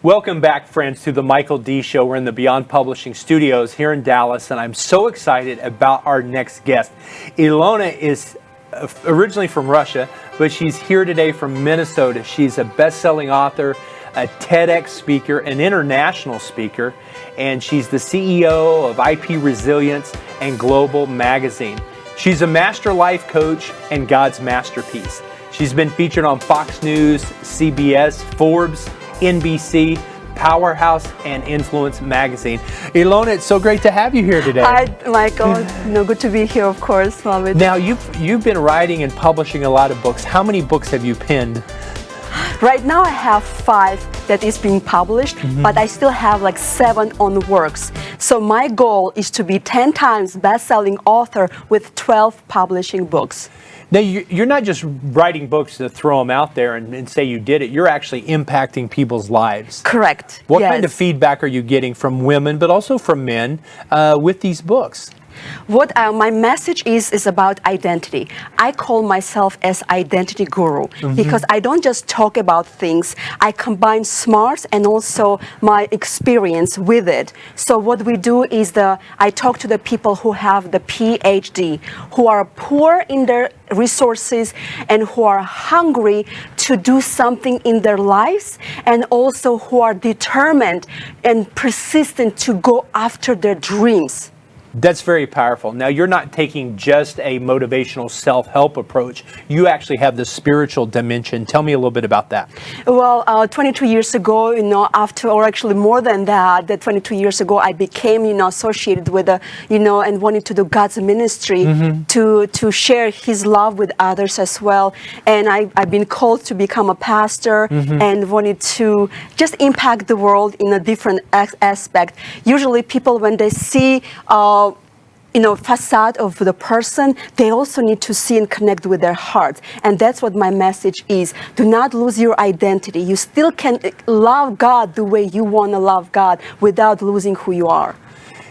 Welcome back, friends, to the Michael D. Show. We're in the Beyond Publishing Studios here in Dallas, and I'm so excited about our next guest. Ilona is originally from Russia, but she's here today from Minnesota. She's a best-selling author, a TEDx speaker, an international speaker, and she's the CEO of IP Resilience and Global Magazine. She's a master life coach and God's masterpiece. She's been featured on Fox News, CBS, Forbes, NBC, Powerhouse, and Influence Magazine. Ilona, it's so great to have you here today. Hi, Michael. Good to be here, of course. Love it. Now, you've been writing and publishing a lot of books. How many books have you penned? Right now I have 5 that is being published, but I still have like 7 on works. So my goal is to be 10 times best-selling author with 12 publishing books. Now, you're not just writing books to throw them out there and say you did it. You're actually impacting people's lives. Correct. What kind of feedback are you getting from women, but also from men, with these books? What my message is about identity. I call myself as identity guru because I don't just talk about things. I combine smarts and also my experience with it. So what we do is I talk to the people who have the PhD, who are poor in their resources and who are hungry to do something in their lives, and also who are determined and persistent to go after their dreams. That's very powerful. Now, you're not taking just a motivational self-help approach. You actually have the spiritual dimension. Tell me a little bit about that. Well, 22 years ago, after, or actually more than that 22 years ago, I became, associated with, and wanted to do God's ministry to share His love with others as well. And I've been called to become a pastor and wanted to just impact the world in a different aspect. Usually people, when they see facade of the person, they also need to see and connect with their heart. And that's what my message is. Do not lose your identity. You still can love God the way you want to love God without losing who you are.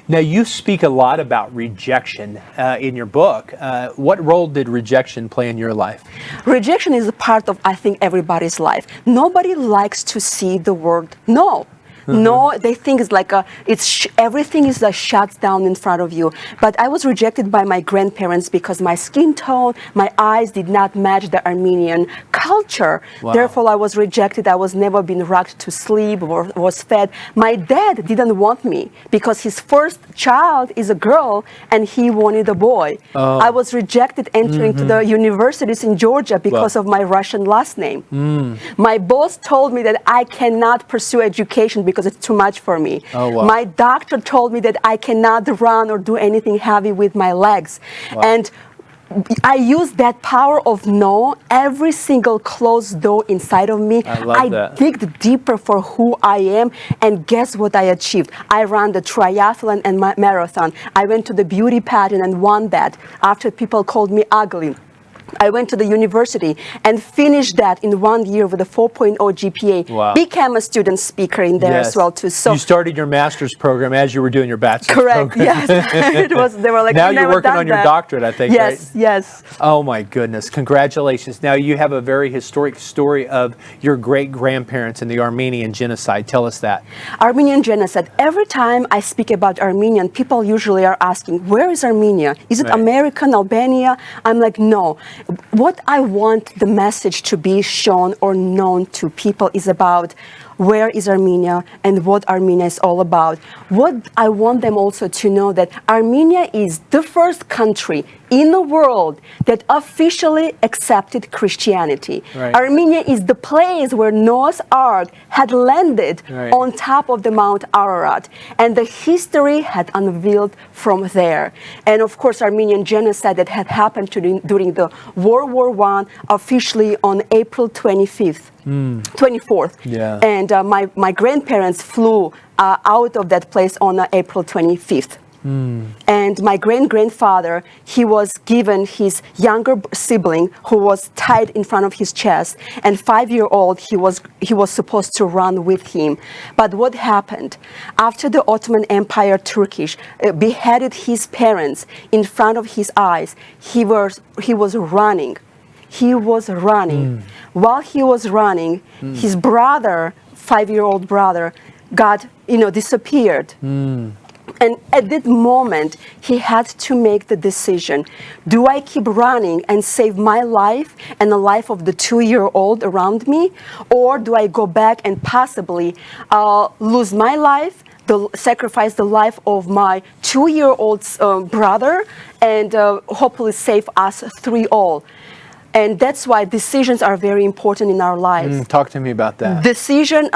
Now, you speak a lot about rejection in your book. What role did rejection play in your life? Rejection is a part of, I think, everybody's life. Nobody likes to see the word no. No, they think it's like everything is shut down in front of you. But I was rejected by my grandparents because my skin tone, my eyes did not match the Armenian culture. Wow. Therefore, I was rejected. I was never been rocked to sleep or was fed. My dad didn't want me because his first child is a girl and he wanted a boy. Oh. I was rejected entering to the universities in Georgia because of my Russian last name. My boss told me that I cannot pursue education because it's too much for me. Oh, wow. My doctor told me that I cannot run or do anything heavy with my legs. Wow. And I use that power of no, every single closed door inside of me. I digged deeper for who I am, and guess what I achieved? I ran the triathlon and marathon. I went to the beauty pageant and won that after people called me ugly. I went to the university and finished that in 1 year with a 4.0 GPA. Wow. Became a student speaker in there as well too. So you started your master's program as you were doing your bachelor's program. Correct, yes. They were like, now you're working on your doctorate, I think, yes, right? Yes. Oh my goodness, congratulations. Now you have a very historic story of your great-grandparents in the Armenian Genocide. Tell us that. Armenian Genocide. Every time I speak about Armenian, people usually are asking, where is Armenia? Is it American, Albania? I'm like, no. What I want the message to be shown or known to people is about where is Armenia and what Armenia is all about. What I want them also to know that Armenia is the first country in the world that officially accepted Christianity. Right. Armenia is the place where Noah's Ark had landed on top of the Mount Ararat, and the history had unveiled from there. And of course, Armenian Genocide that had happened during the World War I, officially on April 24th. Yeah. And my grandparents flew out of that place on April 25th. And my great-grandfather, he was given his younger sibling who was tied in front of his chest, and 5-year-old he was supposed to run with him. But what happened? After the Ottoman Empire Turkish beheaded his parents in front of his eyes, he was running. He was running. While he was running, his brother 5-year-old brother got, disappeared. And at that moment, he had to make the decision. Do I keep running and save my life and the life of the 2-year-old around me? Or do I go back and possibly lose my life, sacrifice the life of my 2-year-old brother, and hopefully save us 3 all? And that's why decisions are very important in our lives. Talk to me about that. Decision,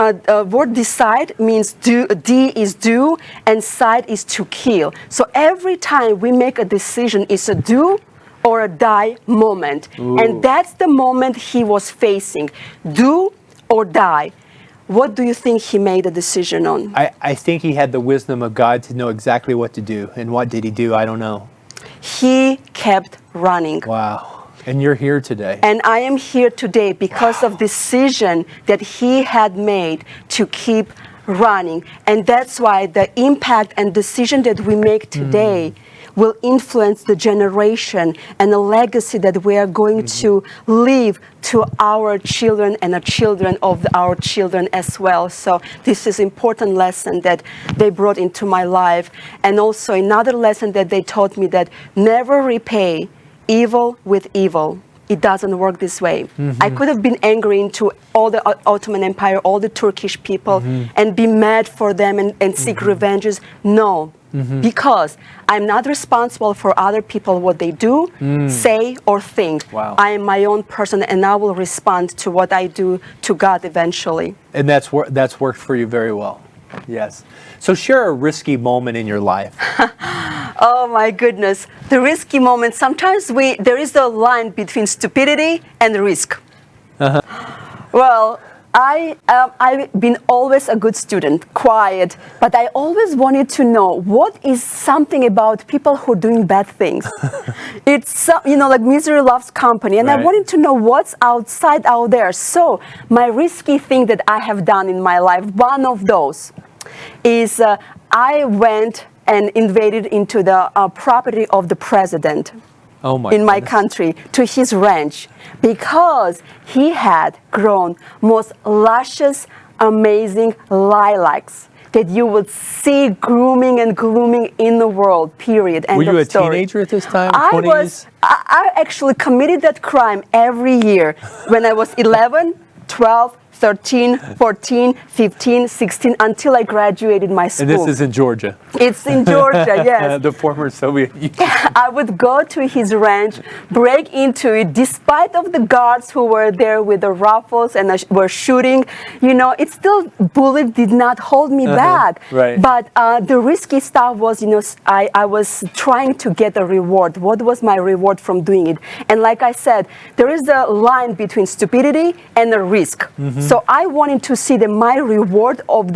word decide means do, D is do, and side is to kill. So every time we make a decision, it's a do or a die moment. Ooh. And that's the moment he was facing, do or die. What do you think he made a decision on? I think he had the wisdom of God to know exactly what to do. And what did he do? I don't know. He kept running. Wow. And you're here today. And I am here today because of decision that he had made to keep running. And that's why the impact and decision that we make today will influence the generation and the legacy that we are going to leave to our children and the children of our children as well. So this is important lesson that they brought into my life. And also another lesson that they taught me, that never repay evil with evil. It doesn't work this way. I could have been angry into all the Ottoman Empire, all the Turkish people, and be mad for them and seek revenges. No, because I'm not responsible for other people, what they do, say, or think. Wow. I am my own person, and I will respond to what I do to God eventually. And that's worked for you very well. Yes. So share a risky moment in your life. Oh my goodness. The risky moment, sometimes there is a line between stupidity and risk. Well, I've been always a good student, quiet, but I always wanted to know what is something about people who are doing bad things. It's, like misery loves company, and I wanted to know what's outside out there. So my risky thing that I have done in my life, one of those is I went and invaded into the property of the president in my country, to his ranch, because he had grown most luscious, amazing lilacs that you would see grooming and glooming in the world, period. End Were you of a story. teenager at this time? I actually committed that crime every year when I was 11, 12, 13, 14, 15, 16, until I graduated my school. And this is in Georgia. It's in Georgia, yes. The former Soviet Union. I would go to his ranch, break into it, despite of the guards who were there with the rifles and were shooting. It still, bullet did not hold me back. Right. But the risky stuff was, I was trying to get a reward. What was my reward from doing it? And like I said, there is a line between stupidity and the risk. So I wanted to see my reward of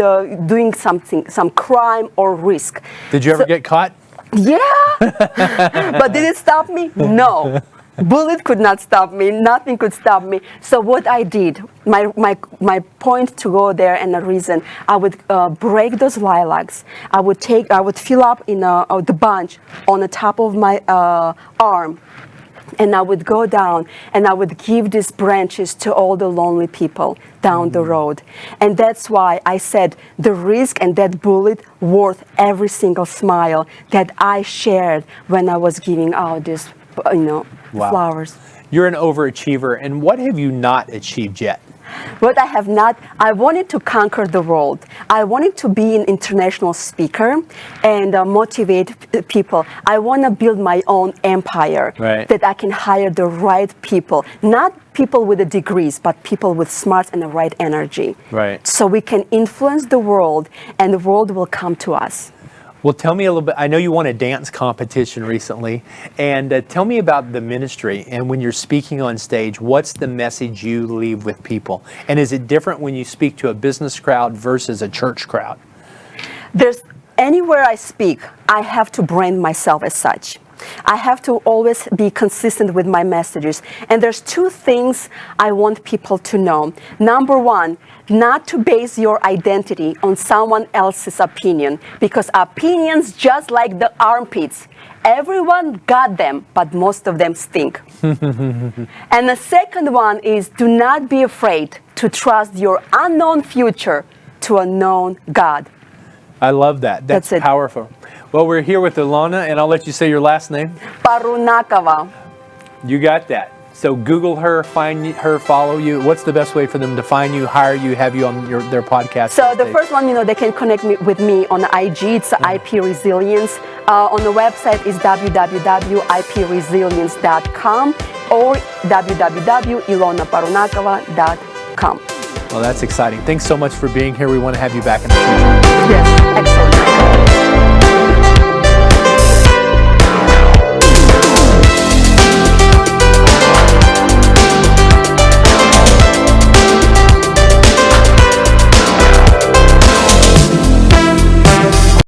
doing something, some crime or risk. Did you ever get caught? Yeah. But did it stop me? No. Bullet could not stop me. Nothing could stop me. So what I did, my point to go there and the reason, I would break those lilacs. I would fill up in the bunch on the top of my arm. And I would go down and I would give these branches to all the lonely people down the road. And that's why I said the risk and that bullet worth every single smile that I shared when I was giving out these, flowers. You're an overachiever. And what have you not achieved yet? What I have not, I wanted to conquer the world. I wanted to be an international speaker and motivate people. I want to build my own empire that I can hire the right people, not people with the degrees, but people with smarts and the right energy. Right. So we can influence the world and the world will come to us. Well, tell me a little bit. I know you won a dance competition recently, and tell me about the ministry. And when you're speaking on stage, what's the message you leave with people? And is it different when you speak to a business crowd versus a church crowd? Anywhere I speak, I have to brand myself as such. I have to always be consistent with my messages. And there's two things I want people to know. Number one, not to base your identity on someone else's opinion, because opinions, just like the armpits, everyone got them, but most of them stink. And the second one is, do not be afraid to trust your unknown future to a known God. I love that. That's it. Powerful. Well, we're here with Ilona, and I'll let you say your last name. Parunakova. You got that. So Google her, find her, follow you. What's the best way for them to find you, hire you, have you on their podcast? So the first one, they can connect with me on IG. It's IP Resilience. On the website is www.ipresilience.com or www.ilonaparunakova.com. Well, that's exciting. Thanks so much for being here. We want to have you back in the future. Yes, excellent.